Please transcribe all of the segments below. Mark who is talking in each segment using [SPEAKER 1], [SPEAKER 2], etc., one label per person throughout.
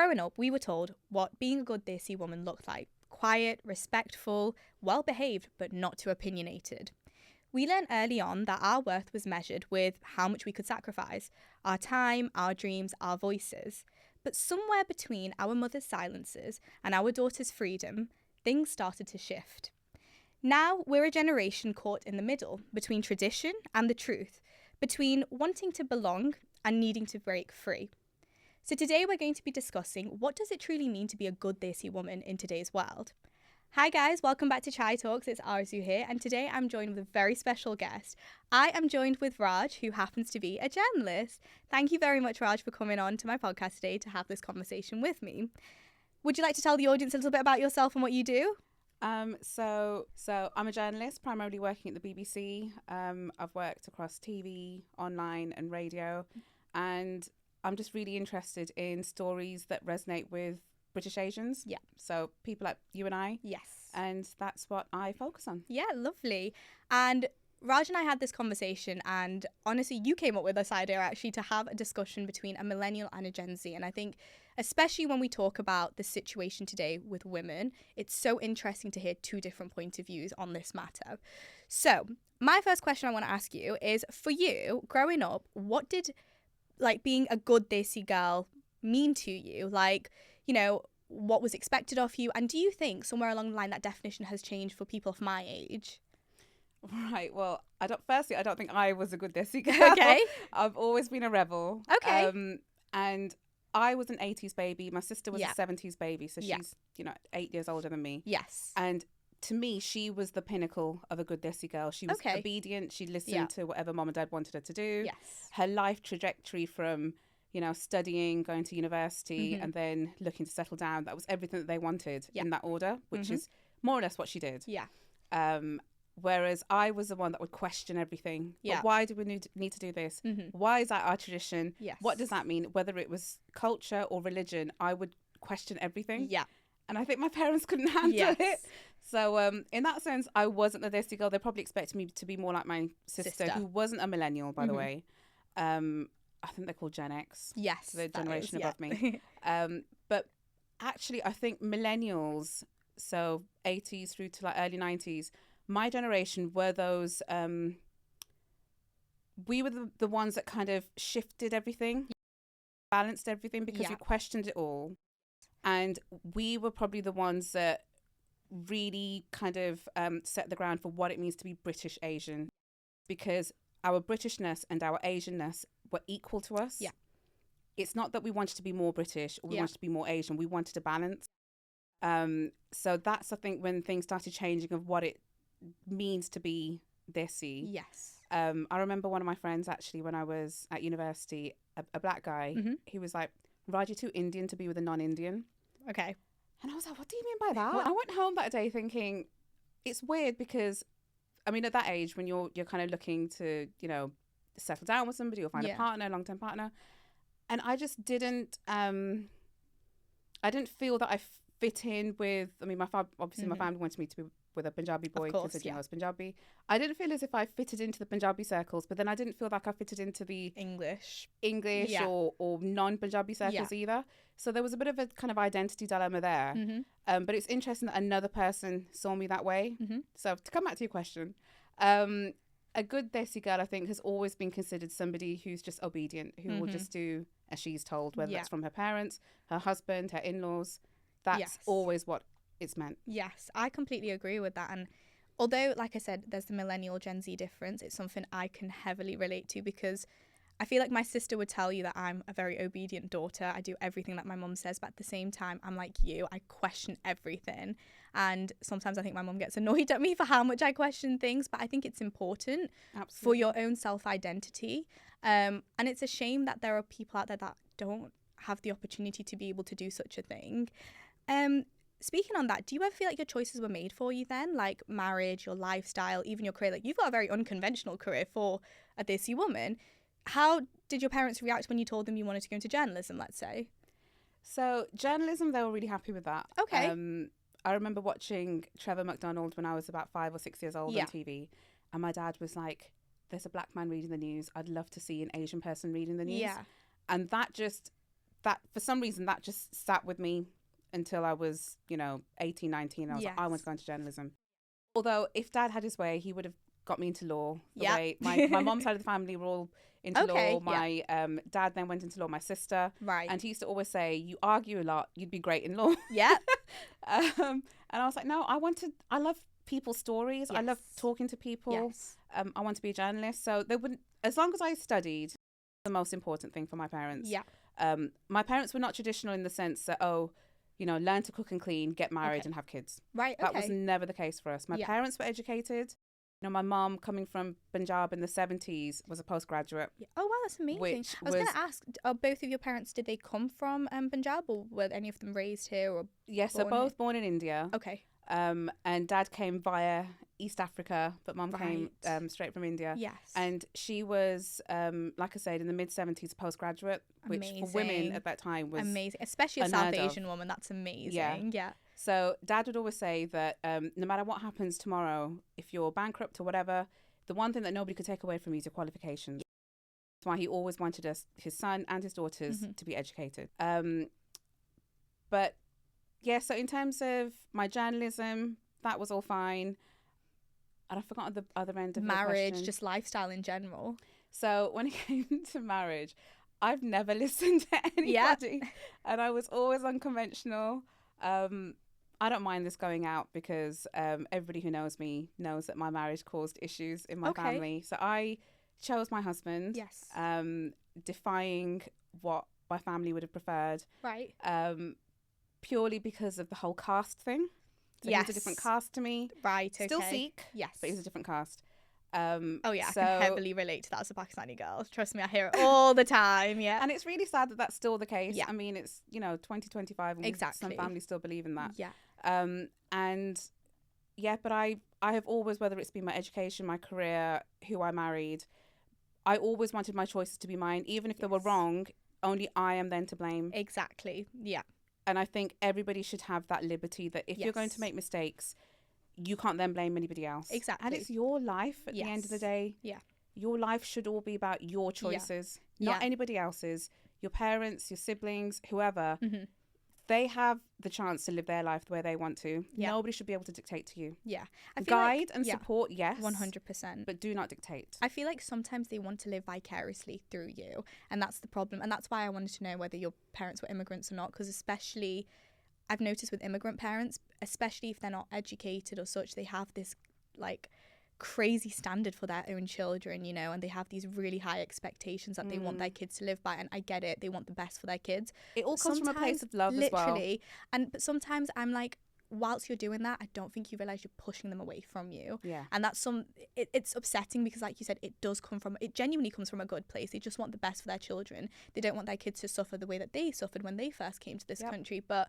[SPEAKER 1] growing up, we were told what being a good Desi woman looked like. Quiet, respectful, well-behaved, but not too opinionated. We learned early on that our worth was measured with how much we could sacrifice, our time, our dreams, our voices. But somewhere between our mother's silences and our daughter's freedom, things started to shift. Now we're a generation caught in the middle, between tradition and the truth, between wanting to belong and needing to break free. So today we're going to be discussing what does it truly mean to be a good Desi woman in today's world. Hi guys, welcome back to ChaiiTalks. It's Aarzoo here, and today I'm joined with a very special guest. I am joined with Raj, who happens to be a journalist. Thank you very much, Raj, for coming on to my podcast today to have this conversation with me. Would you like to tell the audience a little bit about yourself and what you do?
[SPEAKER 2] So I'm a journalist, primarily working at the BBC. I've worked across TV, online and radio, and I'm just really interested in stories that resonate with British Asians.
[SPEAKER 1] Yeah.
[SPEAKER 2] So people like you and I.
[SPEAKER 1] Yes.
[SPEAKER 2] And that's what I focus on.
[SPEAKER 1] Yeah, lovely. And Raj and I had this conversation, and honestly, you came up with this idea actually to have a discussion between a millennial and a Gen Z. And I think, especially when we talk about the situation today with women, it's so interesting to hear two different points of views on this matter. So my first question I want to ask you is, for you, growing up, what did being a good Desi girl mean to you? What was expected of you? And do you think somewhere along the line that definition has changed for people of my age?
[SPEAKER 2] Right. Well, I don't think I was a good Desi girl.
[SPEAKER 1] Okay.
[SPEAKER 2] I've always been a rebel.
[SPEAKER 1] Okay.
[SPEAKER 2] And I was an 80s baby. My sister was
[SPEAKER 1] Yeah.
[SPEAKER 2] a 70s baby. So she's, 8 years older than me.
[SPEAKER 1] Yes.
[SPEAKER 2] And to me, she was the pinnacle of a good Desi girl. She was obedient. She listened to whatever mom and dad wanted her to do.
[SPEAKER 1] Yes.
[SPEAKER 2] Her life trajectory from, studying, going to university, and then looking to settle down, that was everything that they wanted in that order, which is more or less what she did.
[SPEAKER 1] Yeah.
[SPEAKER 2] Whereas I was the one that would question everything.
[SPEAKER 1] Yeah.
[SPEAKER 2] But why do we need to do this? Why is that our tradition?
[SPEAKER 1] Yes.
[SPEAKER 2] What does that mean? Whether it was culture or religion, I would question everything.
[SPEAKER 1] Yeah.
[SPEAKER 2] And I think my parents couldn't handle it. So in that sense, I wasn't the Desi girl. They probably expected me to be more like my sister. Who wasn't a millennial, by the way. I think they're called Gen X.
[SPEAKER 1] Yes.
[SPEAKER 2] The generation above me. But actually, I think millennials, so 80s through to early 90s, my generation were those, we were the ones that kind of shifted everything, balanced everything, because we questioned it all. And we were probably the ones that really kind of set the ground for what it means to be British Asian, because our Britishness and our Asianness were equal to us. Yeah. It's not that we wanted to be more British or we wanted to be more Asian. We wanted a balance. So that's, I think, when things started changing of what it means to be Desi.
[SPEAKER 1] Yes.
[SPEAKER 2] I remember one of my friends, actually, when I was at university, a black guy, he was like, Raj, you're too Indian to be with a non-Indian.
[SPEAKER 1] Okay.
[SPEAKER 2] And I was like, what do you mean by that? I went home that day thinking, it's weird because, I mean, at that age, when you're kind of looking to, settle down with somebody or find a partner, a long-term partner, and I just didn't, I didn't feel that I fit in with, I mean, my family wanted me to be with a Punjabi boy, considering I was Punjabi. I didn't feel as if I fitted into the Punjabi circles, but then I didn't feel like I fitted into the English or non-Punjabi circles either. So there was a bit of a kind of identity dilemma there. But it's interesting that another person saw me that way. So to come back to your question, a good Desi girl, I think, has always been considered somebody who's just obedient, who will just do as she's told, whether that's from her parents, her husband, her in-laws. That's always what it's meant.
[SPEAKER 1] Yes, I completely agree with that. And although, like I said, there's the millennial Gen Z difference, it's something I can heavily relate to, because I feel like my sister would tell you that I'm a very obedient daughter. I do everything that my mum says, but at the same time, I'm like you. I question everything. And sometimes I think my mum gets annoyed at me for how much I question things, but I think it's important for your own self-identity. And it's a shame that there are people out there that don't have the opportunity to be able to do such a thing. Speaking on that, do you ever feel like your choices were made for you then? Like marriage, your lifestyle, even your career? Like, you've got a very unconventional career for a Desi woman. How did your parents react when you told them you wanted to go into journalism, let's say?
[SPEAKER 2] So journalism, they were really happy with that.
[SPEAKER 1] Okay.
[SPEAKER 2] I remember watching Trevor McDonald when I was about 5 or 6 years old on TV. And my dad was like, there's a black man reading the news. I'd love to see an Asian person reading the news. Yeah. And that just that for some reason that just sat with me until I was, 18, 19. I was like, I want to go into journalism. Although if Dad had his way, he would have got me into law. Way my mom's side of the family were all into law. My dad then went into law. My sister, and he used to always say, "You argue a lot. You'd be great in law."
[SPEAKER 1] Yeah.
[SPEAKER 2] And I was like, no, I love people's stories. Yes. I love talking to people. Yes. I want to be a journalist. So they wouldn't, as long as I studied, the most important thing for my parents. Yeah. My parents were not traditional in the sense that, learn to cook and clean, get married and have kids. Right. Okay. That was never the case for us. My parents were educated. My mom, coming from Punjab in the 70s, was a postgraduate.
[SPEAKER 1] Yeah. Oh, wow, that's amazing. I was going to ask, are both of your parents, did they come from Punjab, or were any of them raised here? Or
[SPEAKER 2] yes, they're both born in India. Okay. And Dad came via East Africa, but Mom came straight from India. Yes. And she was, like I said, in the mid-70s, postgraduate, which for women at that time was
[SPEAKER 1] amazing. Especially a South Asian woman, that's amazing. Yeah.
[SPEAKER 2] So Dad would always say that no matter what happens tomorrow, if you're bankrupt or whatever, the one thing that nobody could take away from you is your qualifications. That's why he always wanted his son and his daughters to be educated. But yeah, so in terms of my journalism, that was all fine. And I forgot the other end of
[SPEAKER 1] marriage, just lifestyle in general.
[SPEAKER 2] So when it came to marriage, I've never listened to anybody, and I was always unconventional. I don't mind this going out because everybody who knows me knows that my marriage caused issues in my family. So I chose my husband. Yes. Defying what my family would have preferred. Right. Purely because of the whole caste thing. So he's a different caste to me. Right. Okay. Still Sikh. Yes. But he's a different caste.
[SPEAKER 1] I can heavily relate to that as a Pakistani girl. Trust me, I hear it all the time. Yeah.
[SPEAKER 2] And it's really sad that that's still the case. Yeah. I mean, it's 2025 and some families still believe in that. Yeah. But I have always, whether it's been my education, my career, who I married, I always wanted my choices to be mine, even if they were wrong. Only I am then to blame.
[SPEAKER 1] Exactly. Yeah.
[SPEAKER 2] And I think everybody should have that liberty that if you're going to make mistakes, you can't then blame anybody else. Exactly. And it's your life at the end of the day. Yeah. Your life should all be about your choices, not anybody else's. Your parents, your siblings, whoever, they have the chance to live their life the way they want to. Yeah. Nobody should be able to dictate to you. Yeah. Guide and support, yes.
[SPEAKER 1] 100%.
[SPEAKER 2] But do not dictate.
[SPEAKER 1] I feel like sometimes they want to live vicariously through you. And that's the problem. And that's why I wanted to know whether your parents were immigrants or not. Because especially, I've noticed with immigrant parents, especially if they're not educated or such, they have this crazy standard for their own children, and they have these really high expectations that they want their kids to live by. And I get it, they want the best for their kids.
[SPEAKER 2] It all comes from a place of love as well. Literally.
[SPEAKER 1] But sometimes I'm like, whilst you're doing that, I don't think you realise you're pushing them away from you. Yeah. And that's it's upsetting because, like you said, it genuinely comes from a good place. They just want the best for their children. They don't want their kids to suffer the way that they suffered when they first came to this country. But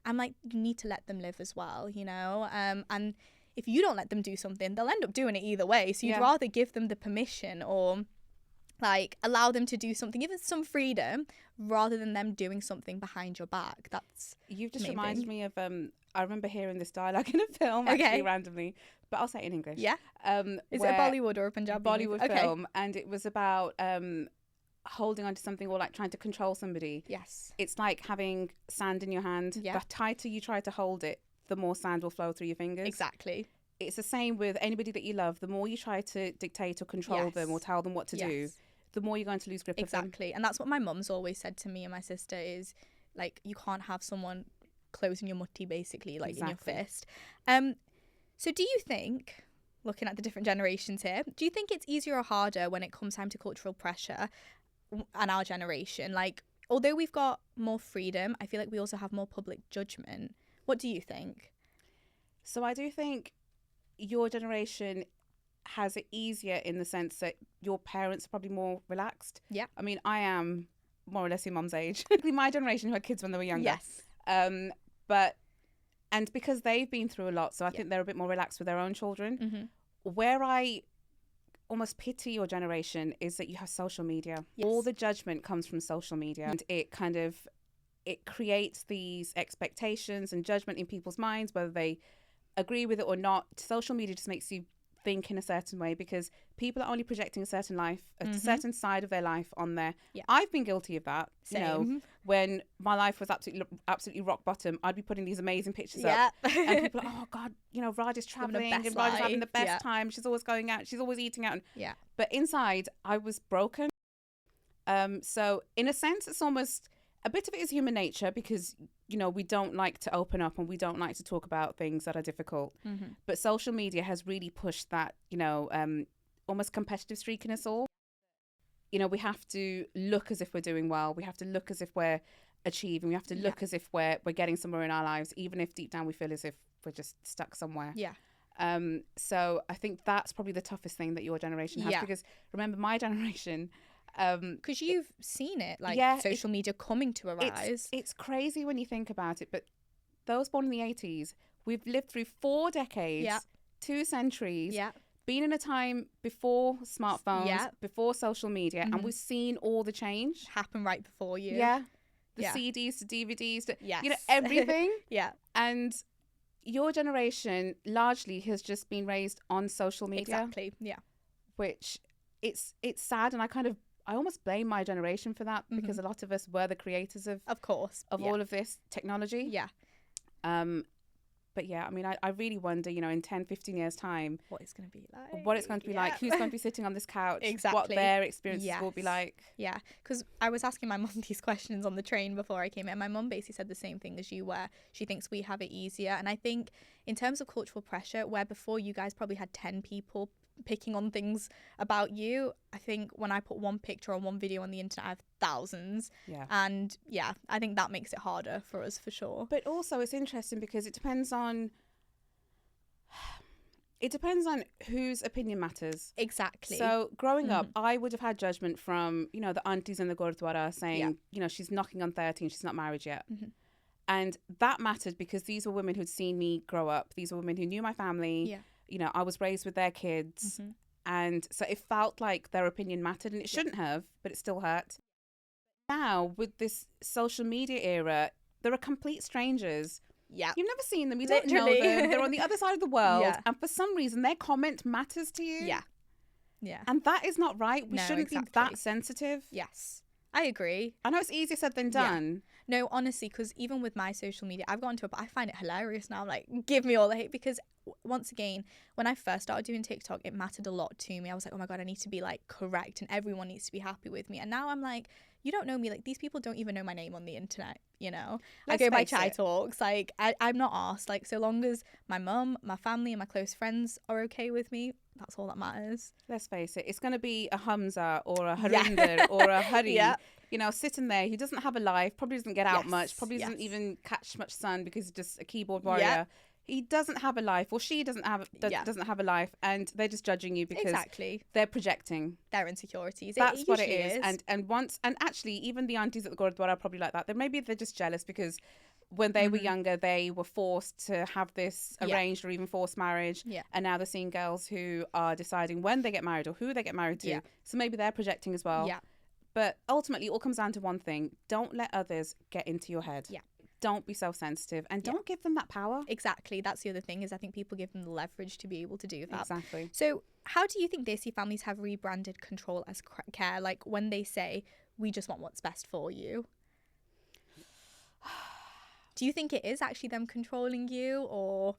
[SPEAKER 1] I'm like, you need to let them live as well, and if you don't let them do something, they'll end up doing it either way. So you'd rather give them the permission or allow them to do something, give them some freedom, rather than them doing something behind your back.
[SPEAKER 2] You've just reminded me of I remember hearing this dialogue in a film actually randomly, but I'll say it in English.
[SPEAKER 1] Yeah. Is it a Bollywood or a Punjabi?
[SPEAKER 2] Bollywood film, and it was about holding on to something or trying to control somebody. Yes. It's like having sand in your hand. Yeah. The tighter you try to hold it, the more sand will flow through your fingers.
[SPEAKER 1] Exactly.
[SPEAKER 2] It's the same with anybody that you love. The more you try to dictate or control them or tell them what to do, the more you're going to lose grip of them.
[SPEAKER 1] Exactly. And that's what my mum's always said to me and my sister is, you can't have someone closing your mutti, basically, in your fist. So do you think, looking at the different generations here, do you think it's easier or harder when it comes time to cultural pressure and our generation? Although we've got more freedom, I feel like we also have more public judgment. What do you think?
[SPEAKER 2] So I do think your generation has it easier in the sense that your parents are probably more relaxed. Yeah. I mean, I am more or less your mum's age. My generation who had kids when they were younger. Yes. And because they've been through a lot, so I think they're a bit more relaxed with their own children. Mm-hmm. Where I almost pity your generation is that you have social media. Yes. All the judgment comes from social media, and it creates these expectations and judgment in people's minds, whether they agree with it or not. Social media just makes you think in a certain way, because people are only projecting a certain life, a certain side of their life on there. Yeah. I've been guilty of that.
[SPEAKER 1] Same.
[SPEAKER 2] You know, when my life was absolutely rock bottom, I'd be putting these amazing pictures up, and people are, oh God, you know, Raj is traveling and Raj is having the best time. She's always going out. She's always eating out. But inside, I was broken. So in a sense, it's almost a bit of it is human nature, because, you know, we don't like to open up and we don't like to talk about things that are difficult. But social media has really pushed that, you know, almost competitive streak in us all. You know, we have to look as if we're doing well. We have to look as if we're achieving. We have to look as if we're getting somewhere in our lives, even if deep down we feel as if we're just stuck somewhere. So I think that's probably the toughest thing that your generation has, because remember, my generation,
[SPEAKER 1] because you've seen it, like social media coming to a rise.
[SPEAKER 2] It's crazy when you think about it, but those born in the 80s, we've lived through 4 decades, 2 centuries, been in a time before smartphones, before social media, and we've seen all the change
[SPEAKER 1] happen right before you.
[SPEAKER 2] The CDs to DVDs to, you know, everything. And your generation largely has just been raised on social media. Which it's sad, and I almost blame my generation for that, because a lot of us were the creators of all of this technology. But yeah, I mean, I really wonder, you know, in 10, 15 years time,
[SPEAKER 1] what it's going to be like.
[SPEAKER 2] What it's going to be like, who's going to be sitting on this couch, what their experiences will be like.
[SPEAKER 1] Yeah, because I was asking my mum these questions on the train before I came in. My mum basically said the same thing as you, where she thinks we have it easier. And I think in terms of cultural pressure, where before you guys probably had 10 people picking on things about you, I think when I put one picture or one video on the internet, I have thousands. And I think that makes it harder for us, for sure.
[SPEAKER 2] But also it's interesting because it depends on whose opinion matters.
[SPEAKER 1] Exactly.
[SPEAKER 2] So growing up, I would have had judgment from, you know, the aunties in the Gurdwara saying, you know, she's knocking on 13, she's not married yet. And that mattered because these were women who'd seen me grow up. These were women who knew my family. You know, I was raised with their kids. And so it felt like their opinion mattered, and it shouldn't have, but it still hurt. Now, with this social media era, they're complete strangers. You've never seen them. You don't know them. They're on the other side of the world. And for some reason, their comment matters to you. And that is not right. We shouldn't be that sensitive.
[SPEAKER 1] Yes, I agree.
[SPEAKER 2] I know it's easier said than done.
[SPEAKER 1] No, honestly, because even with my social media, I've gotten to I find it hilarious now. Like, give me all the hate, because once again, when I first started doing TikTok, it mattered a lot to me. I was like, oh my God, I need to be like correct and everyone needs to be happy with me. And now I'm like, you don't know me. Like, these people don't even know my name on the internet, you know? I go by ChaiiTalks. Like, I'm not asked. Like, so long as my mum, my family and my close friends are okay with me, that's all that matters.
[SPEAKER 2] Let's face it, it's going to be a Hamza or a Harinder or a Hari, you know, sitting there. He doesn't have a life, probably doesn't get out much, probably doesn't even catch much sun because he's just a keyboard warrior. He doesn't have a life, or she doesn't have a life, and they're just judging you because they're projecting
[SPEAKER 1] their insecurities.
[SPEAKER 2] That's what it is. And actually, even the aunties at the Gurdwara are probably like that. Maybe they're just jealous because when they were younger, they were forced to have this arranged or even forced marriage. And now they're seeing girls who are deciding when they get married or who they get married to. So maybe they're projecting as well. But ultimately, it all comes down to one thing. Don't let others get into your head. Don't be self-sensitive, and don't give them that power.
[SPEAKER 1] Exactly. That's the other thing, is I think people give them the leverage to be able to do that.
[SPEAKER 2] Exactly.
[SPEAKER 1] So how do you think Desi families have rebranded control as care? Like, when they say, we just want what's best for you. Do you think it is actually them controlling you, or?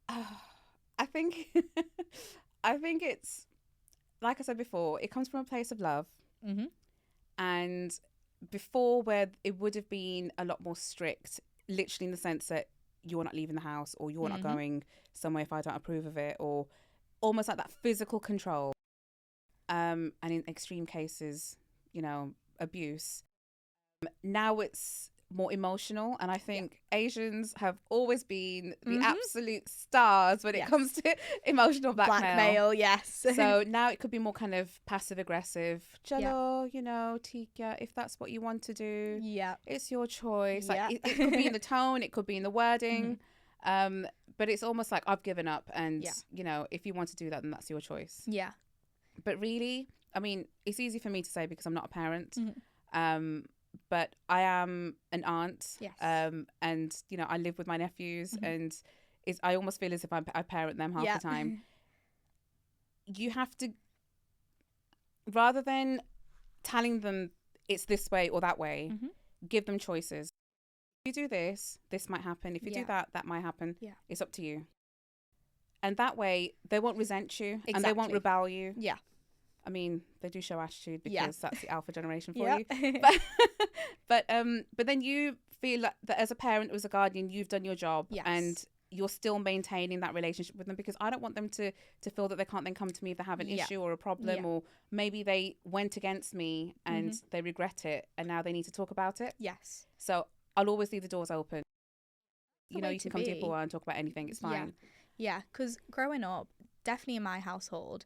[SPEAKER 2] I think it's, like I said before, it comes from a place of love. And before, where it would have been a lot more strict, literally in the sense that you're not leaving the house, or you're not going somewhere if I don't approve of it, or almost like that physical control. And in extreme cases, you know, abuse. Now it's more emotional, and I think Asians have always been the absolute stars when it comes to emotional blackmail. So now it could be more kind of passive aggressive. Chalo, you know, Tika, if that's what you want to do, it's your choice. Like, it could be in the tone, it could be in the wording, but it's almost like, I've given up, and you know, if you want to do that, then that's your choice. But really, I mean, it's easy for me to say because I'm not a parent. But I am an aunt, and you know, I live with my nephews, and is I almost feel as if I parent them half the time. You have to, rather than telling them it's this way or that way, give them choices. If you do this, this might happen. If you do that, that might happen. It's up to you. And that way, they won't resent you and they won't rebel you.
[SPEAKER 1] Yeah.
[SPEAKER 2] I mean, they do show attitude because that's the alpha generation for
[SPEAKER 1] Yeah.
[SPEAKER 2] you. But then you feel like that as a parent, as a guardian, you've done your job and you're still maintaining that relationship with them, because I don't want them to feel that they can't then come to me if they have an issue or a problem, or maybe they went against me and they regret it and now they need to talk about it.
[SPEAKER 1] Yes.
[SPEAKER 2] So I'll always leave the doors open. You know, you can come to your pool and talk about anything. It's fine.
[SPEAKER 1] Yeah, because growing up, definitely in my household,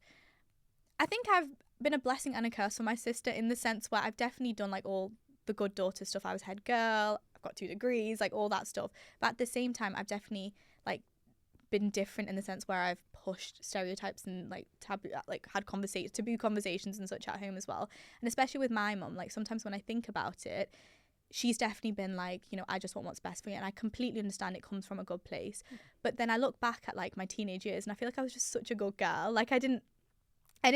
[SPEAKER 1] I think I've been a blessing and a curse for my sister, in the sense where I've definitely done like all the good daughter stuff. I was head girl, I've got 2 degrees, like all that stuff. But at the same time, I've definitely like been different in the sense where I've pushed stereotypes and like taboo, like had taboo conversations and such at home as well. And especially with my mum, like sometimes when I think about it, she's definitely been like, you know, I just want what's best for you. And I completely understand it comes from a good place. But then I look back at like my teenage years and I feel like I was just such a good girl. Like I didn't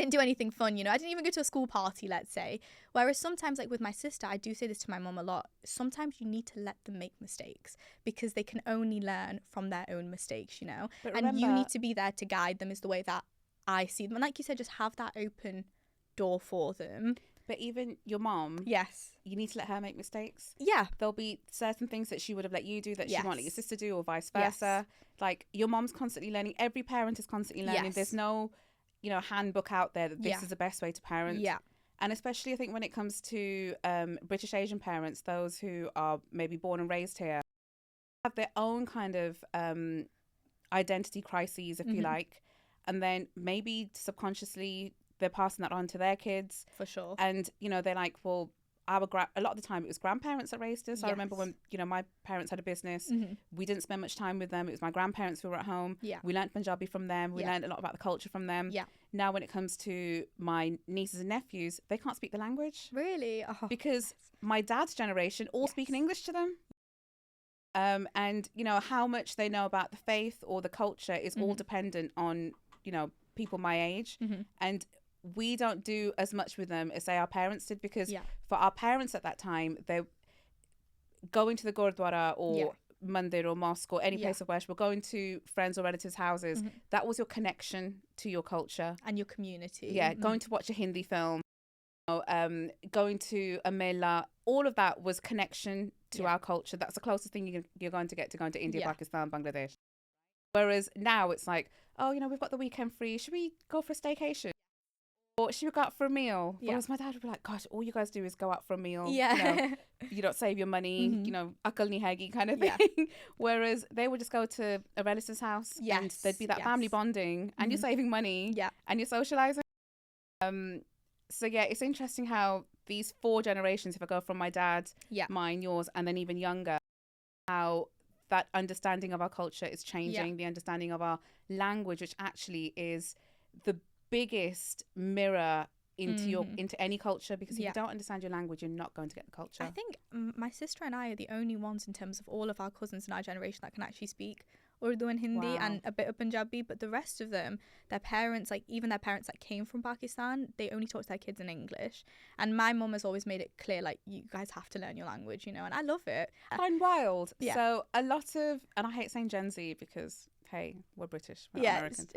[SPEAKER 1] do anything fun, you know. I didn't even go to a school party, let's say. Whereas sometimes, like with my sister, I do say this to my mum a lot. Sometimes you need to let them make mistakes, because they can only learn from their own mistakes, you know. But remember, and you need to be there to guide them, is the way that I see them. And like you said, just have that open door for them.
[SPEAKER 2] But even your mom,
[SPEAKER 1] yes,
[SPEAKER 2] you need to let her make mistakes.
[SPEAKER 1] Yeah.
[SPEAKER 2] There'll be certain things that she would have let you do that she won't let your sister do, or vice versa. Like your mom's constantly learning. Every parent is constantly learning. There's no, you know, handbook out there that this is the best way to parent. Yeah. And especially I think when it comes to British Asian parents, those who are maybe born and raised here, have their own kind of identity crises, if you like. And then maybe subconsciously they're passing that on to their kids.
[SPEAKER 1] For sure.
[SPEAKER 2] And, you know, they're like, well, a lot of the time it was grandparents that raised us. I remember when, you know, my parents had a business. We didn't spend much time with them. It was my grandparents who were at home. We learned Punjabi from them. We learned a lot about the culture from them. Now when it comes to my nieces and nephews, they can't speak the language.
[SPEAKER 1] Really? Oh,
[SPEAKER 2] because my dad's generation all speak in English to them. And, you know, how much they know about the faith or the culture is all dependent on, you know, people my age. And we don't do as much with them as, say, our parents did, because for our parents at that time, they going to the Gurdwara or mandir or mosque or any place of worship, or going to friends or relatives' houses, that was your connection to your culture.
[SPEAKER 1] And your community.
[SPEAKER 2] Yeah, going to watch a Hindi film, going to a mela, all of that was connection to our culture. That's the closest thing you're going to get to going to India, Pakistan, Bangladesh. Whereas now it's like, oh, you know, we've got the weekend free. Should we go for a staycation? Or should we go out for a meal? Whereas my dad would be like, gosh, all you guys do is go out for a meal. You know, you don't save your money, you know, akal nahi hegi kind of thing. Whereas they would just go to a relative's house and there'd be that family bonding, and you're saving money and you're socializing. So yeah, it's interesting how these 4 generations, if I go from my dad, mine, yours, and then even younger, how that understanding of our culture is changing, the understanding of our language, which actually is the biggest mirror into any culture, because if you don't understand your language, you're not going to get the culture.
[SPEAKER 1] I think my sister and I are the only ones in terms of all of our cousins in our generation that can actually speak Urdu and Hindi and a bit of Punjabi, but the rest of them, their parents, like even their parents that came from Pakistan, they only talk to their kids in English. And my mum has always made it clear, like, you guys have to learn your language, you know, and I love it.
[SPEAKER 2] I find wild. So a lot of, and I hate saying Gen Z because, hey, we're British, we're not Americans.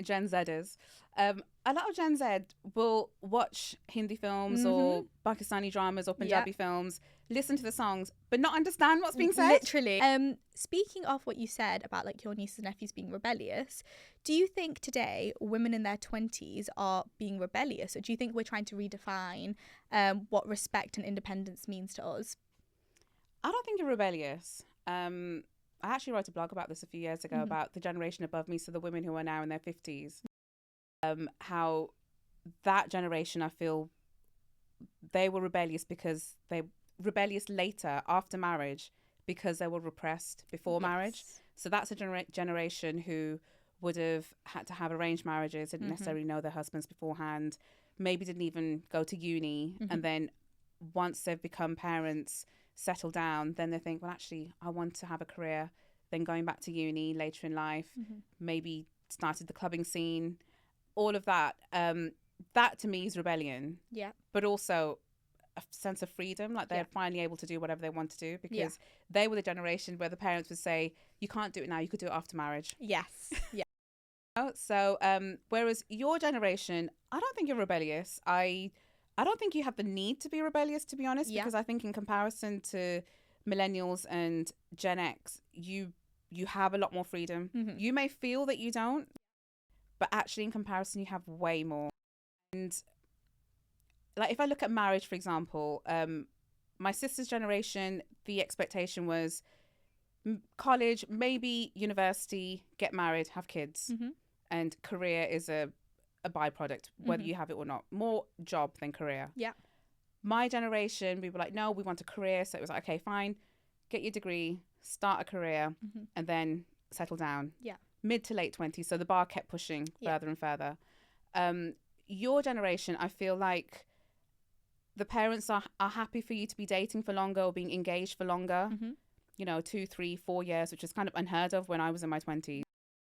[SPEAKER 2] Gen Zers. A lot of Gen Z will watch Hindi films or Pakistani dramas or Punjabi films, listen to the songs, but not understand what's being said.
[SPEAKER 1] Literally. Speaking of what you said about like your nieces and nephews being rebellious, do you think today women in their 20s are being rebellious, or do you think we're trying to redefine what respect and independence means to us?
[SPEAKER 2] I don't think you're rebellious. I actually wrote a blog about this a few years ago about the generation above me, so the women who are now in their 50s. How that generation, I feel, they were rebellious because they rebellious later after marriage because they were repressed before marriage. So that's a generation who would have had to have arranged marriages, didn't necessarily know their husbands beforehand, maybe didn't even go to uni, and then once they've become parents, settle down, then they think, well, actually, I want to have a career then going back to uni later in life, maybe started the clubbing scene, all of that. That to me is rebellion.
[SPEAKER 1] Yeah.
[SPEAKER 2] But also a sense of freedom, like they're finally able to do whatever they want to do, because they were the generation where the parents would say, you can't do it now, you could do it after marriage.
[SPEAKER 1] Yes. Yeah.
[SPEAKER 2] So whereas your generation, I don't think you're rebellious. I don't think you have the need to be rebellious, to be honest, because I think in comparison to millennials and Gen X, you have a lot more freedom. You may feel that you don't, but actually in comparison you have way more. And like if I look at marriage, for example, my sister's generation, the expectation was college, maybe university, get married, have kids, and career is a byproduct, whether you have it or not. More job than career. Yeah. My generation, we were like, no, we want a career. So it was like, okay, fine, get your degree, start a career, and then settle down. Yeah. Mid to late 20s. So the bar kept pushing further and further. Your generation, I feel like the parents are happy for you to be dating for longer or being engaged for longer, 2, 3, 4 years, which is kind of unheard of when I was in my 20s.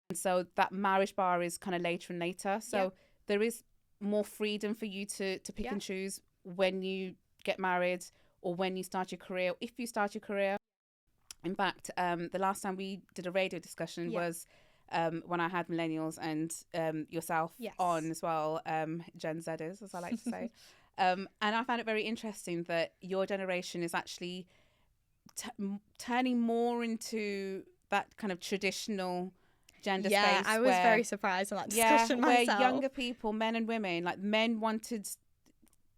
[SPEAKER 2] And so that marriage bar is kind of later and later. So there is more freedom for you to pick and choose when you get married or when you start your career, if you start your career. In fact, the last time we did a radio discussion was when I had millennials and yourself on as well, Gen Zers, as I like to say. And I found it very interesting that your generation is actually turning more into that kind of traditional gender space.
[SPEAKER 1] Yeah, I was very surprised on that discussion myself.
[SPEAKER 2] Where younger people, men and women, like men wanted,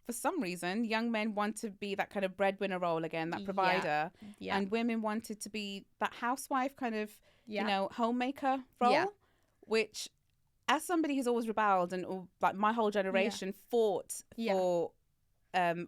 [SPEAKER 2] for some reason, young men want to be that kind of breadwinner role again, that provider. Yeah. And women wanted to be that housewife kind of, homemaker role, which as somebody who's always rebelled and like my whole generation fought for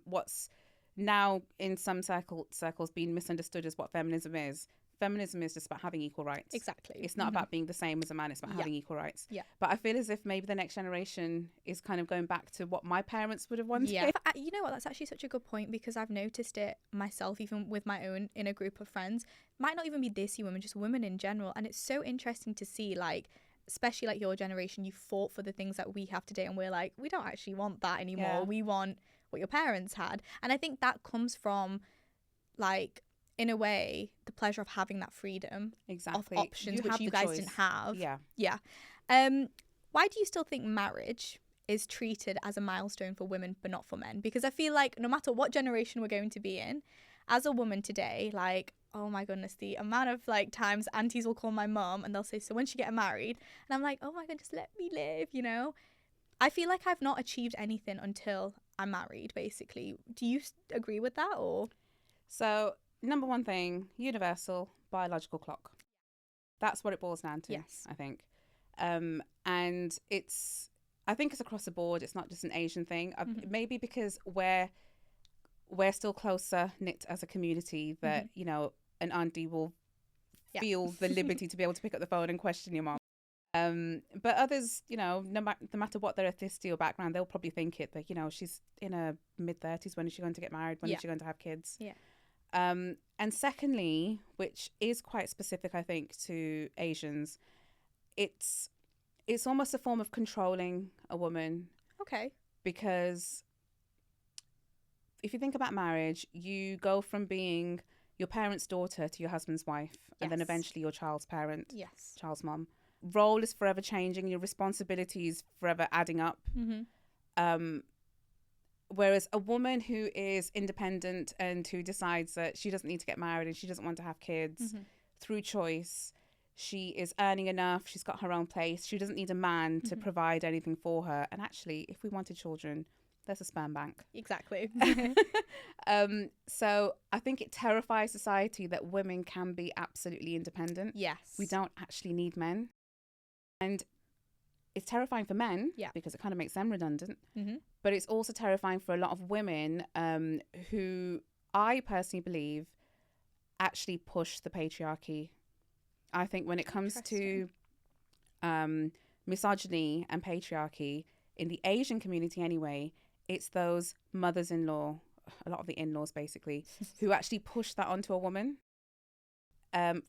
[SPEAKER 2] what's now in some circles being misunderstood as what feminism is. Feminism is just about having equal rights.
[SPEAKER 1] Exactly.
[SPEAKER 2] It's not about being the same as a man. It's about having equal rights. Yeah. But I feel as if maybe the next generation is kind of going back to what my parents would have wanted.
[SPEAKER 1] Yeah. You know what? That's actually such a good point, because I've noticed it myself, even with my own inner group of friends. Might not even be Desi women, just women in general. And it's so interesting to see, like, especially like your generation, you fought for the things that we have today. And we're like, we don't actually want that anymore. Yeah. We want what your parents had. And I think that comes from, like, in a way, the pleasure of having that freedom of options, which you guys didn't have. Yeah. Why do you still think marriage is treated as a milestone for women but not for men? Because I feel like no matter what generation we're going to be in, as a woman today, like, oh my goodness, the amount of like times aunties will call my mum and they'll say, so when she get married? And I'm like, oh my God, just let me live, I feel like I've not achieved anything until I'm married, basically. Do you agree with that, or?
[SPEAKER 2] So, number one thing, universal biological clock. That's what it boils down to, I think. And I think it's across the board. It's not just an Asian thing. Maybe because we're still closer knit as a community that, an auntie will feel the liberty to be able to pick up the phone and question your mom. But others, no matter what their ethnicity or background, they'll probably think it that, she's in her mid-30s. When is she going to get married? When is she going to have kids? Yeah. And secondly, which is quite specific, I think, to Asians, it's almost a form of controlling a woman.
[SPEAKER 1] Okay.
[SPEAKER 2] Because if you think about marriage, you go from being your parent's daughter to your husband's wife, and then eventually your child's parent, child's mom. Role is forever changing. Your responsibilities forever adding up. Whereas a woman who is independent and who decides that she doesn't need to get married and she doesn't want to have kids through choice, she is earning enough, she's got her own place, she doesn't need a man to provide anything for her. And actually, if we wanted children, there's a sperm bank.
[SPEAKER 1] Exactly.
[SPEAKER 2] So I think it terrifies society that women can be absolutely independent. Yes. We don't actually need men. And it's terrifying for men because it kind of makes them redundant. But it's also terrifying for a lot of women who I personally believe actually push the patriarchy. I think when it comes to misogyny and patriarchy in the Asian community anyway, it's those mothers-in-law, a lot of the in-laws basically, who actually push that onto a woman.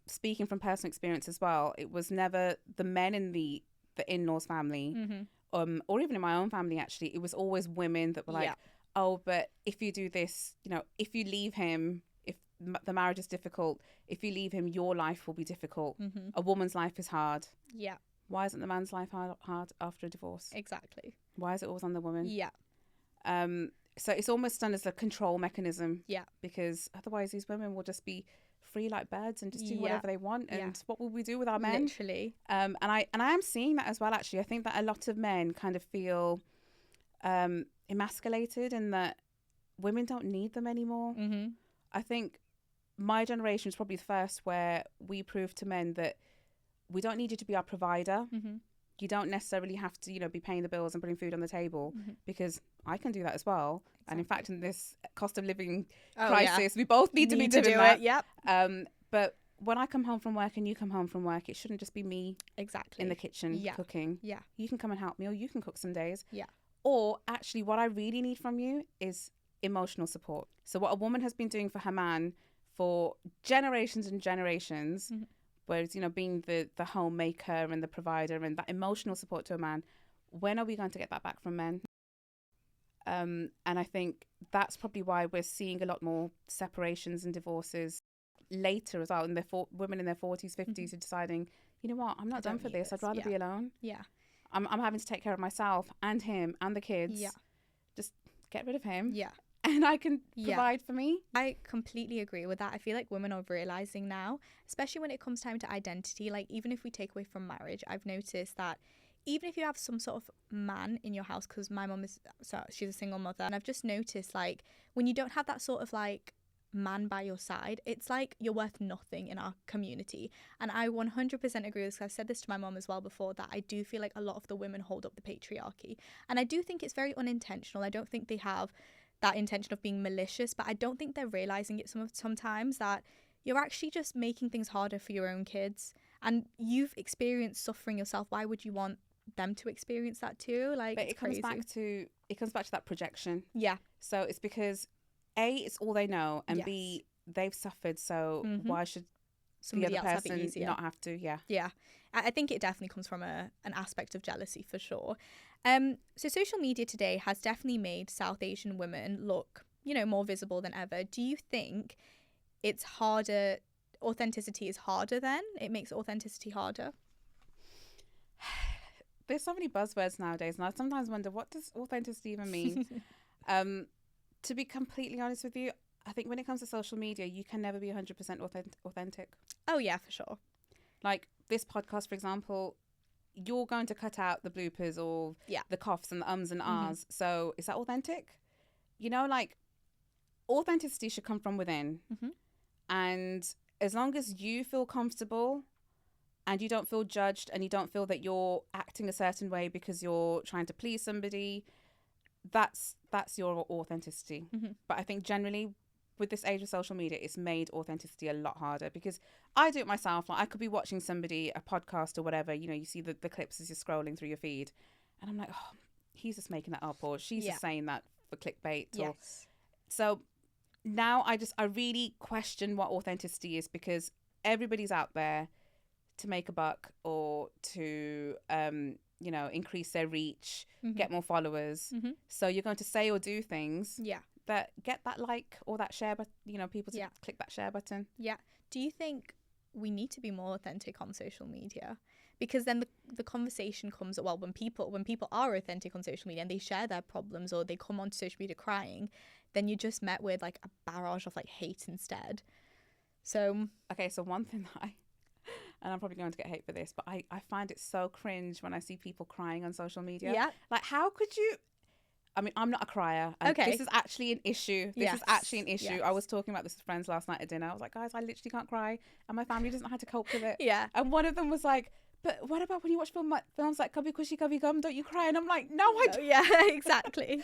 [SPEAKER 2] speaking from personal experience as well, it was never the men in the in-laws family, or even in my own family, actually, it was always women that were like, oh, but if you do this, you know, if you leave him, if the marriage is difficult, if you leave him, your life will be difficult. A woman's life is hard.
[SPEAKER 1] Yeah.
[SPEAKER 2] Why isn't the man's life hard after a divorce?
[SPEAKER 1] Exactly.
[SPEAKER 2] Why is it always on the woman?
[SPEAKER 1] Yeah.
[SPEAKER 2] So it's almost done as a control mechanism.
[SPEAKER 1] Yeah.
[SPEAKER 2] Because otherwise these women will just be free like birds and just do whatever they want. And what will we do with our men?
[SPEAKER 1] Literally.
[SPEAKER 2] And I am seeing that as well, actually. I think that a lot of men kind of feel emasculated in that women don't need them anymore. I think my generation is probably the first where we prove to men that we don't need you to be our provider. You don't necessarily have to, you know, be paying the bills and putting food on the table, because I can do that as well. Exactly. And in fact, in this cost of living crisis, we both need to be doing that.
[SPEAKER 1] Yep.
[SPEAKER 2] But when I come home from work and you come home from work, it shouldn't just be me in the kitchen cooking. Yeah. You can come and help me, or you can cook some days. Yeah. Or actually, what I really need from you is emotional support. So what a woman has been doing for her man for generations and generations, whereas, you know, being the homemaker and the provider and that emotional support to a man, when are we going to get that back from men? And I think that's probably why we're seeing a lot more separations and divorces later as well. And women in their 40s, 50s are deciding, you know what, I'm not done for this. I'd rather be alone. Yeah. I'm having to take care of myself and him and the kids. Yeah. Just get rid of him. Yeah. And I can provide for me.
[SPEAKER 1] I completely agree with that. I feel like women are realizing now, especially when it comes time to identity, like even if we take away from marriage, I've noticed that even if you have some sort of man in your house, because my mum she's a single mother, and I've just noticed, like, when you don't have that sort of like man by your side, it's like you're worth nothing in our community. And I 100% agree with this. I've said this to my mum as well before, that I do feel like a lot of the women hold up the patriarchy, and I do think it's very unintentional. I don't think they have that intention of being malicious, but I don't think they're realizing it sometimes, that you're actually just making things harder for your own kids, and you've experienced suffering yourself. Why would you want them to experience that too? Like,
[SPEAKER 2] but it comes back to that projection. Yeah. So it's because A, it's all they know, and B, they've suffered, so why should somebody the other person not have to? Yeah.
[SPEAKER 1] I think it definitely comes from an aspect of jealousy, for sure. So social media today has definitely made South Asian women look, you know, more visible than ever. Do you think it's harder? Authenticity is harder then? It makes authenticity harder?
[SPEAKER 2] There's so many buzzwords nowadays, and I sometimes wonder, what does authenticity even mean? To be completely honest with you, I think when it comes to social media, you can never be 100% authentic.
[SPEAKER 1] Oh, yeah, for sure.
[SPEAKER 2] Like this podcast, for example, you're going to cut out the bloopers or the coughs and the ums and ahs. So is that authentic? You know, like, authenticity should come from within. And as long as you feel comfortable and you don't feel judged and you don't feel that you're acting a certain way because you're trying to please somebody, that's your authenticity. But I think generally with this age of social media, it's made authenticity a lot harder, because I do it myself. Like, I could be watching somebody, a podcast or whatever, you know, you see the clips as you're scrolling through your feed, and I'm like, oh, he's just making that up, or she's just saying that for clickbait. So now I really question what authenticity is, because everybody's out there to make a buck or to you know, increase their reach, get more followers. So you're going to say or do things that get that like or that share, but you know, people to click that share button.
[SPEAKER 1] Do you think we need to be more authentic on social media? Because then the conversation comes, well, when people are authentic on social media and they share their problems or they come onto social media crying, then you're just met with like a barrage of like hate instead. So
[SPEAKER 2] okay, so one thing that and I'm probably going to get hate for this, but I find it so cringe when I see people crying on social media. Like, how could you? I mean, I'm not a crier. Okay. This is actually an issue. This is actually an issue. I was talking about this with friends last night at dinner. I was like, guys, I literally can't cry, and my family doesn't know how to cope with it. And one of them was like, but what about when you watch films like Kabhi Khushi Kabhie Gham? Don't you cry? And I'm like, no, I don't.
[SPEAKER 1] Yeah, exactly.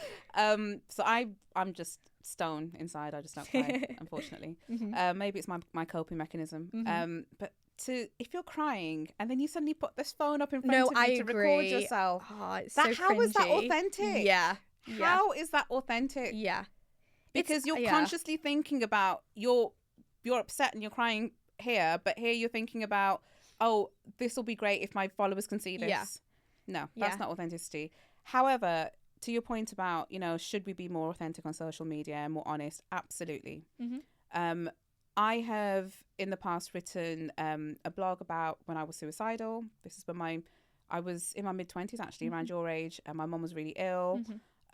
[SPEAKER 2] So I'm just stone inside. I just don't cry, unfortunately. Maybe it's my coping mechanism. But if you're crying and then you suddenly put this phone up in front of you to record yourself,
[SPEAKER 1] how is
[SPEAKER 2] that authentic? How is that authentic? Because you're consciously thinking about you're upset and you're crying here, but here you're thinking about, oh, this will be great if my followers can see this.
[SPEAKER 1] Yeah.
[SPEAKER 2] No, that's not authenticity. However, to your point about, you know, should we be more authentic on social media and more honest? Absolutely. I have in the past written a blog about when I was suicidal. This is when I was in my mid-20s, actually, around your age, and my mum was really ill.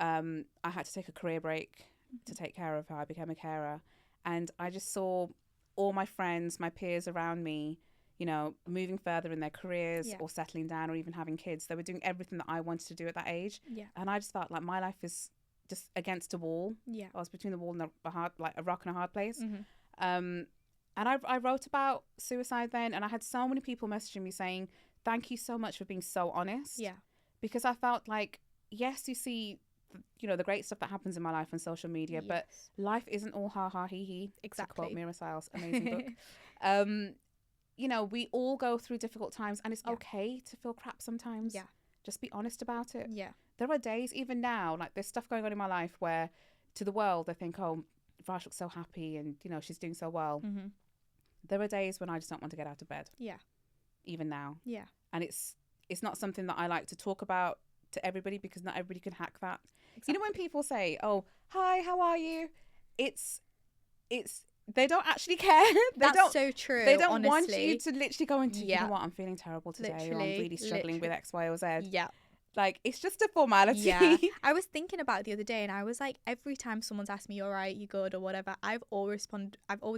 [SPEAKER 2] I had to take a career break to take care of her. I became a carer, and I just saw all my friends, my peers around me, you know, moving further in their careers or settling down or even having kids. They were doing everything that I wanted to do at that age. And I just felt like my life is just against a wall. I was between the wall and a rock and a hard place. And I wrote about suicide then, and I had so many people messaging me saying, thank you so much for being so honest. Because I felt like, yes, you see, you know, the great stuff that happens in my life on social media, but life isn't all ha ha he he.
[SPEAKER 1] Exactly.
[SPEAKER 2] To quote Mira Stiles' amazing book. You know, we all go through difficult times, and it's okay to feel crap sometimes. Just be honest about it. There are days, even now, like there's stuff going on in my life where to the world they think, oh, Vash looks so happy and, you know, she's doing so well. There are days when I just don't want to get out of bed. Even now. And it's not something that I like to talk about to everybody, because not everybody can hack that. You know, when people say, oh, hi, how are you? It's they don't actually care.
[SPEAKER 1] That's so true.
[SPEAKER 2] They don't
[SPEAKER 1] honestly.
[SPEAKER 2] want you to literally go into, you know what, I'm feeling terrible today, or I'm really struggling with X, Y, or Z. Like, it's just a formality.
[SPEAKER 1] I was thinking about it the other day, and I was like, every time someone's asked me, you all right, you good, or whatever, I've always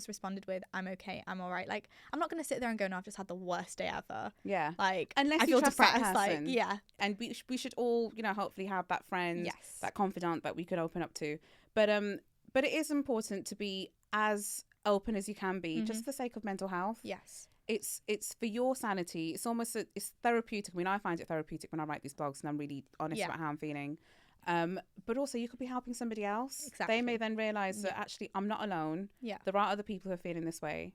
[SPEAKER 1] responded with, I'm okay, I'm all right. Like, I'm not going to sit there and go, no, I've just had the worst day ever. Like,
[SPEAKER 2] unless
[SPEAKER 1] I
[SPEAKER 2] you
[SPEAKER 1] feel
[SPEAKER 2] trust
[SPEAKER 1] depressed.
[SPEAKER 2] that person.
[SPEAKER 1] Like,
[SPEAKER 2] and we should all, you know, hopefully have that friend, that confidant that we could open up to. But it is important to be as open as you can be, just for the sake of mental health. It's for your sanity. It's almost it's therapeutic. I mean, I find it therapeutic when I write these blogs and I'm really honest about how I'm feeling. But also, you could be helping somebody else. They may then realise that actually I'm not alone. There are other people who are feeling this way.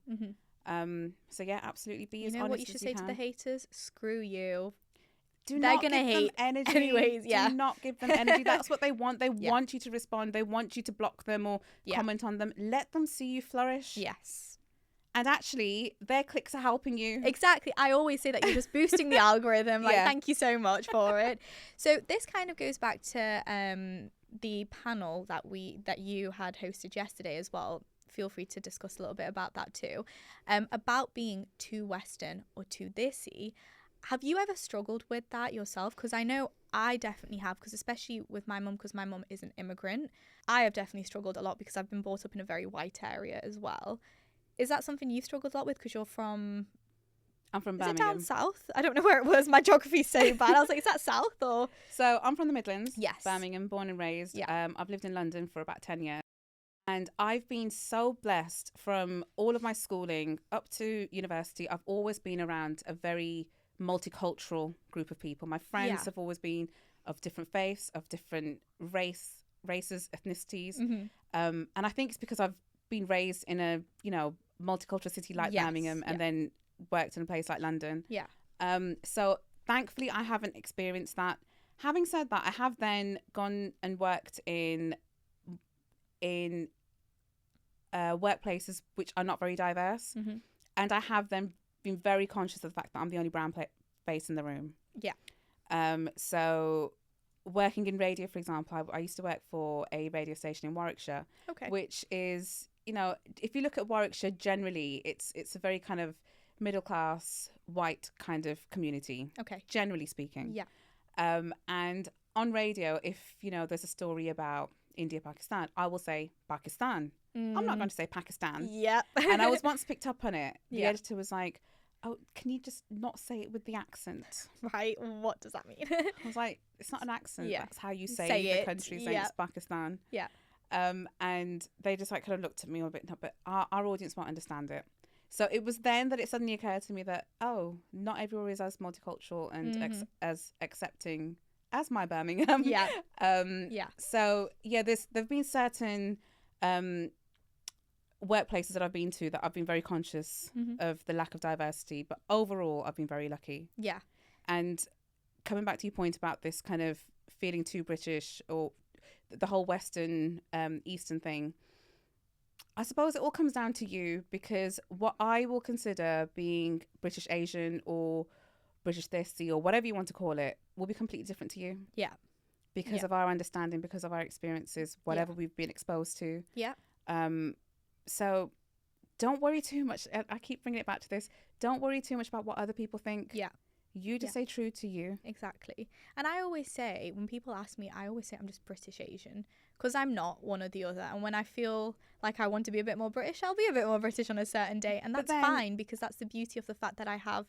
[SPEAKER 2] So yeah, absolutely be as honest as you can. You know what you should say to the haters?
[SPEAKER 1] Screw you.
[SPEAKER 2] They're going to hate energy.
[SPEAKER 1] Anyways,
[SPEAKER 2] Do not give them energy. That's what they want. They want you to respond. They want you to block them or comment on them. Let them see you flourish. And actually, their clicks are helping you.
[SPEAKER 1] Exactly. I always say that you're just boosting the algorithm. Like, thank you so much for it. So this kind of goes back to the panel that you had hosted yesterday as well. Feel free to discuss a little bit about that too. About being too Western or too Desi. Have you ever struggled with that yourself? Because I know I definitely have, because especially with my mum, because my mum is an immigrant. I have definitely struggled a lot because I've been brought up in a very white area as well. Is that something you've struggled a lot with? Because you're from...
[SPEAKER 2] I'm from
[SPEAKER 1] Birmingham. Is it down south? I don't know where it was. My geography's so bad. I was like, is that south or...
[SPEAKER 2] So I'm from the Midlands. Birmingham, born and raised. I've lived in London for about 10 years. And I've been so blessed from all of my schooling up to university. I've always been around a very multicultural group of people. My friends have always been of different faiths, of different races, ethnicities. And I think it's because I've been raised in a, you know, multicultural city like Birmingham, and then worked in a place like London. So thankfully I haven't experienced that. Having said that, I have then gone and worked in workplaces which are not very diverse, and I have then been very conscious of the fact that I'm the only brown face in the room. So working in radio, for example, I used to work for a radio station in Warwickshire, which is, you know, if you look at Warwickshire generally, it's a very kind of middle class white kind of community, generally speaking. And on radio, if, you know, there's a story about India, Pakistan, I will say Pakistan. I'm not going to say Pakistan. And I was once picked up on it. The editor was like, oh, can you just not say it with the accent?
[SPEAKER 1] Right. What does that mean?
[SPEAKER 2] I was like, it's not an accent. That's how you say the country, saying it's Pakistan. And they just like kind of looked at me a bit, no, but our audience won't understand it. So it was then that it suddenly occurred to me that, oh, not everywhere is as multicultural and as accepting as my Birmingham. So yeah, there've been certain workplaces that I've been to that I've been very conscious of the lack of diversity, but overall I've been very lucky. And coming back to your point about this kind of feeling too British or the whole Western Eastern thing, I suppose it all comes down to you, because what I will consider being British Asian or British Desi or whatever you want to call it will be completely different to you.
[SPEAKER 1] Yeah.
[SPEAKER 2] Because of our understanding, because of our experiences, whatever we've been exposed to.
[SPEAKER 1] Yeah.
[SPEAKER 2] So don't worry too much. I keep bringing it back to this. Don't worry too much about what other people think.
[SPEAKER 1] Yeah.
[SPEAKER 2] You just stay true to you.
[SPEAKER 1] Exactly. And I always say, when people ask me, I always say I'm just British Asian, because I'm not one or the other. And when I feel like I want to be a bit more British, I'll be a bit more British on a certain day. And that's fine, because that's the beauty of the fact that I have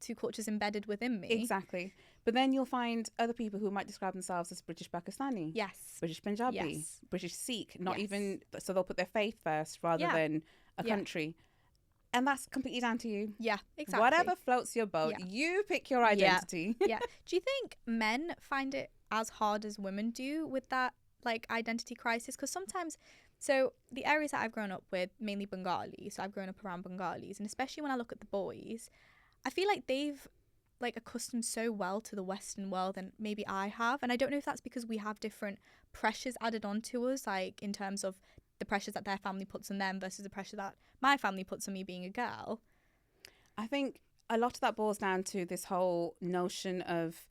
[SPEAKER 1] two cultures embedded within me.
[SPEAKER 2] Exactly. But then you'll find other people who might describe themselves as British Pakistani.
[SPEAKER 1] Yes.
[SPEAKER 2] British Punjabi.
[SPEAKER 1] Yes.
[SPEAKER 2] British Sikh. Not even, so they'll put their faith first rather than a country. And that's completely down to you.
[SPEAKER 1] Yeah, exactly.
[SPEAKER 2] Whatever floats your boat, you pick your identity.
[SPEAKER 1] Yeah. Do you think men find it as hard as women do with that, like, identity crisis? Because sometimes, so the areas that I've grown up with, mainly Bengali, so I've grown up around Bengalis, and especially when I look at the boys, I feel like they've, like, accustomed so well to the Western world than maybe I have. And I don't know if that's because we have different pressures added onto us, like, in terms of the pressures that their family puts on them versus the pressure that my family puts on me being a girl.
[SPEAKER 2] I think a lot of that boils down to this whole notion of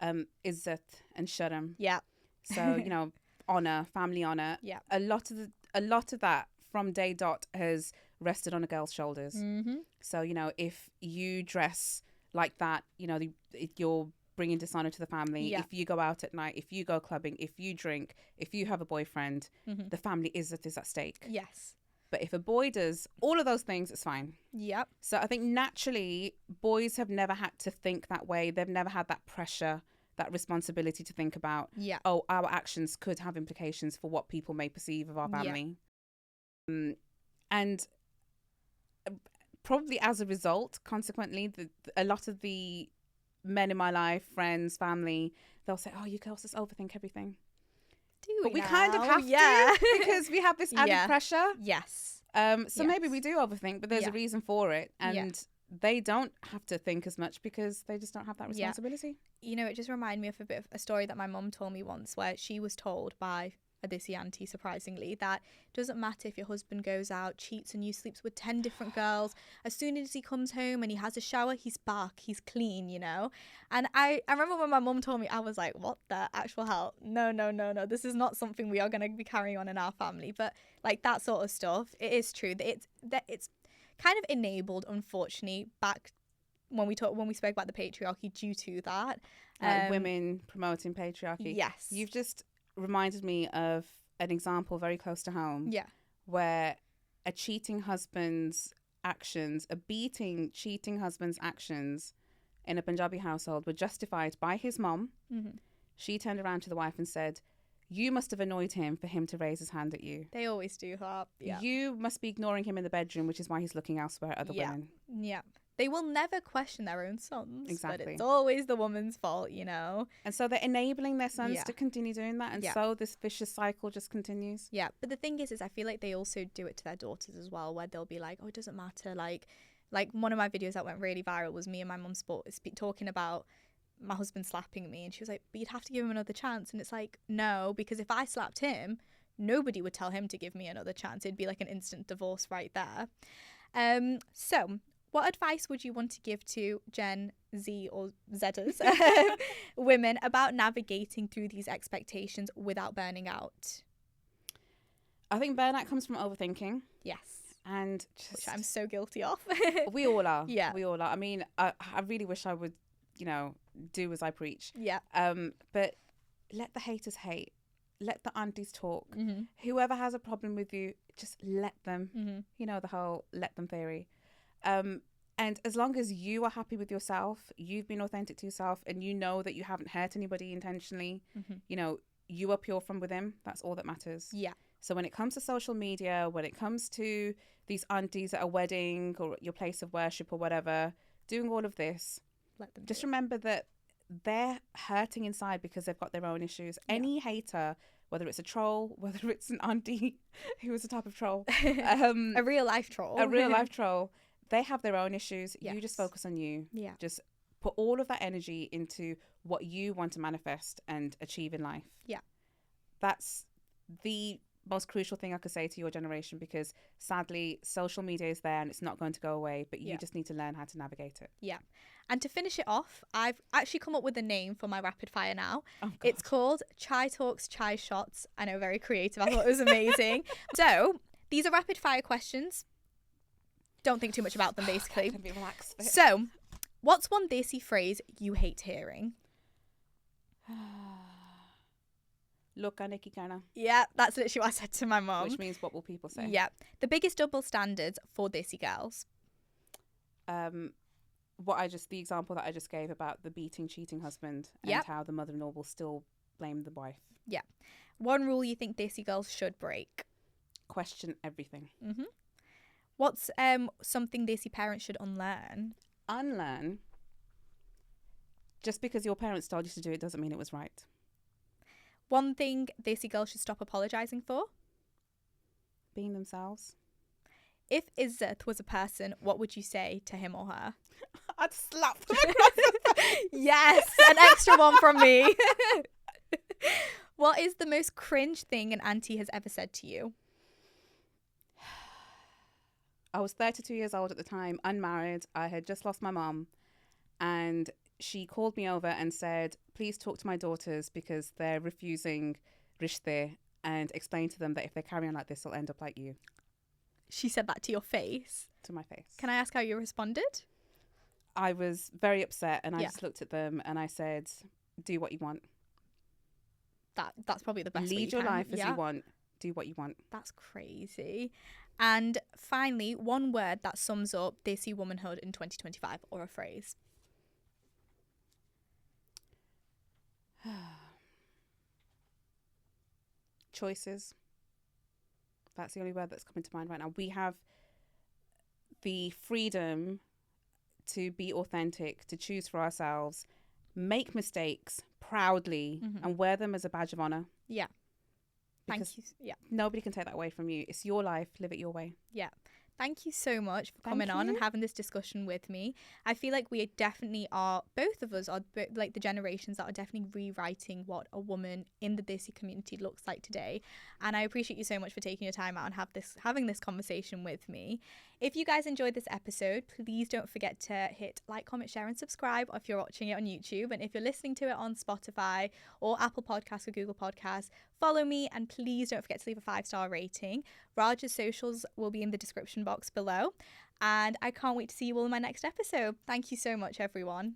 [SPEAKER 2] izzat and sharam.
[SPEAKER 1] Yeah.
[SPEAKER 2] So, you know, honor, family honor.
[SPEAKER 1] Yeah.
[SPEAKER 2] A lot of that from day dot has rested on a girl's shoulders.
[SPEAKER 1] Mm-hmm.
[SPEAKER 2] So, you know, if you dress like that, you know, you're bringing dishonor to the family.
[SPEAKER 1] Yeah.
[SPEAKER 2] If you go out at night, if you go clubbing, if you drink, if you have a boyfriend, the family is at stake.
[SPEAKER 1] Yes.
[SPEAKER 2] But if a boy does all of those things, it's fine.
[SPEAKER 1] Yep.
[SPEAKER 2] So I think naturally boys have never had to think that way. They've never had that pressure, that responsibility to think about, oh, our actions could have implications for what people may perceive of our family. And probably as a result, consequently, a lot of the men in my life, friends, family, they'll say, oh, you girls just overthink everything. But we kind of have to, because we have this added pressure.
[SPEAKER 1] Yes.
[SPEAKER 2] So maybe we do overthink, but there's a reason for it. And they don't have to think as much because they just don't have that responsibility.
[SPEAKER 1] You know, it just reminded me of a bit of a story that my mum told me once, where she was told by a Desi auntie, surprisingly, that it doesn't matter if your husband goes out, cheats on you, sleeps with 10 different girls. As soon as he comes home and he has a shower, he's back, he's clean, you know? And I remember when my mum told me, I was like, what the actual hell? No. This is not something we are going to be carrying on in our family. But like that sort of stuff, it is true that it's kind of enabled, unfortunately, back when we spoke about the patriarchy due to that.
[SPEAKER 2] Women promoting patriarchy.
[SPEAKER 1] Yes.
[SPEAKER 2] You've just reminded me of an example very close to home.
[SPEAKER 1] Yeah.
[SPEAKER 2] Where a cheating husband's actions, a beating, cheating husband's actions in a Punjabi household were justified by his mom. Mm-hmm. She turned around to the wife and said, you must have annoyed him for him to raise his hand at you.
[SPEAKER 1] They always do that. Yeah.
[SPEAKER 2] You must be ignoring him in the bedroom, which is why he's looking elsewhere at other women.
[SPEAKER 1] Yeah. They will never question their own sons.
[SPEAKER 2] Exactly.
[SPEAKER 1] But it's always the woman's fault, you know.
[SPEAKER 2] And so they're enabling their sons to continue doing that. And so this vicious cycle just continues. Yeah.
[SPEAKER 1] But the thing is I feel like they also do it to their daughters as well, where they'll be like, oh, it doesn't matter. Like one of my videos that went really viral was me and my mum talking about my husband slapping me. And she was like, but you'd have to give him another chance. And it's like, no, because if I slapped him, nobody would tell him to give me another chance. It'd be like an instant divorce right there. So what advice would you want to give to Gen Z or Zers women about navigating through these expectations without burning out?
[SPEAKER 2] I think burnout comes from overthinking.
[SPEAKER 1] Yes.
[SPEAKER 2] And
[SPEAKER 1] which I'm so guilty of.
[SPEAKER 2] We all are.
[SPEAKER 1] Yeah.
[SPEAKER 2] We all are. I mean, I really wish I would, you know, do as I preach.
[SPEAKER 1] Yeah.
[SPEAKER 2] But let the haters hate. Let the aunties talk.
[SPEAKER 1] Mm-hmm.
[SPEAKER 2] Whoever has a problem with you, just let them.
[SPEAKER 1] Mm-hmm.
[SPEAKER 2] You know, the whole let them theory. And as long as you are happy with yourself, you've been authentic to yourself, and you know that you haven't hurt anybody intentionally, you know, you are pure from within. That's all that matters.
[SPEAKER 1] Yeah.
[SPEAKER 2] So when it comes to social media, when it comes to these aunties at a wedding or your place of worship or whatever, doing all of this,
[SPEAKER 1] let them
[SPEAKER 2] just remember that they're hurting inside because they've got their own issues. Yeah. Any hater, whether it's a troll, whether it's an auntie who is a type of troll,
[SPEAKER 1] a real life troll,
[SPEAKER 2] they have their own issues.
[SPEAKER 1] Yes.
[SPEAKER 2] You just focus on you.
[SPEAKER 1] Yeah.
[SPEAKER 2] Just put all of that energy into what you want to manifest and achieve in life.
[SPEAKER 1] Yeah.
[SPEAKER 2] That's the most crucial thing I could say to your generation, because sadly social media is there and it's not going to go away, but you just need to learn how to navigate it.
[SPEAKER 1] Yeah. And to finish it off, I've actually come up with a name for my rapid fire now.
[SPEAKER 2] Oh,
[SPEAKER 1] it's called ChaiiTalks Chai Shots. I know, very creative. I thought it was amazing. So these are rapid fire questions. Don't think too much about them, basically.
[SPEAKER 2] Can be relaxed.
[SPEAKER 1] So, what's one Desi phrase you hate hearing?
[SPEAKER 2] Look, Nikki Kana.
[SPEAKER 1] Yeah, that's literally what I said to my mum.
[SPEAKER 2] Which means, what will people say?
[SPEAKER 1] Yeah. The biggest double standards for Desi girls.
[SPEAKER 2] The example that I just gave about the beating, cheating husband, and how the mother-in-law will still blame the wife. Yeah.
[SPEAKER 1] One rule you think Desi girls should break?
[SPEAKER 2] Question everything.
[SPEAKER 1] Mm-hmm. What's something Desi parents should unlearn?
[SPEAKER 2] Unlearn. Just because your parents told you to do it doesn't mean it was right.
[SPEAKER 1] One thing Desi girls should stop apologising for?
[SPEAKER 2] Being themselves.
[SPEAKER 1] If Izzat was a person, what would you say to him or her?
[SPEAKER 2] I'd slap them.
[SPEAKER 1] Yes, an extra one from me. What is the most cringe thing an auntie has ever said to you?
[SPEAKER 2] I was 32 years old at the time, unmarried. I had just lost my mum, and she called me over and said, please talk to my daughters because they're refusing rishte, and explain to them that if they carry on like this, they'll end up like you.
[SPEAKER 1] She said that to your face?
[SPEAKER 2] To my face.
[SPEAKER 1] Can I ask how you responded?
[SPEAKER 2] I was very upset, and I just looked at them and I said, do what you want.
[SPEAKER 1] That's probably the best way.
[SPEAKER 2] Lead your life as you want. Do what you want.
[SPEAKER 1] That's crazy. And finally, one word that sums up Desi womanhood in 2025, or a phrase.
[SPEAKER 2] Choices. That's the only word that's coming to mind right now. We have the freedom to be authentic, to choose for ourselves, make mistakes proudly, and wear them as a badge of honor.
[SPEAKER 1] Yeah.
[SPEAKER 2] Because
[SPEAKER 1] thank you. Yeah.
[SPEAKER 2] Nobody can take that away from you. It's your life. Live it your way.
[SPEAKER 1] Yeah. Thank you so much for coming on and having this discussion with me. I feel like we definitely are, both of us are like the generations that are definitely rewriting what a woman in the Desi community looks like today. And I appreciate you so much for taking your time out and having this conversation with me. If you guys enjoyed this episode, please don't forget to hit like, comment, share and subscribe if you're watching it on YouTube. And if you're listening to it on Spotify or Apple Podcasts or Google Podcasts, follow me, and please don't forget to leave a 5-star rating. Raj's socials will be in the description box below. And I can't wait to see you all in my next episode. Thank you so much, everyone.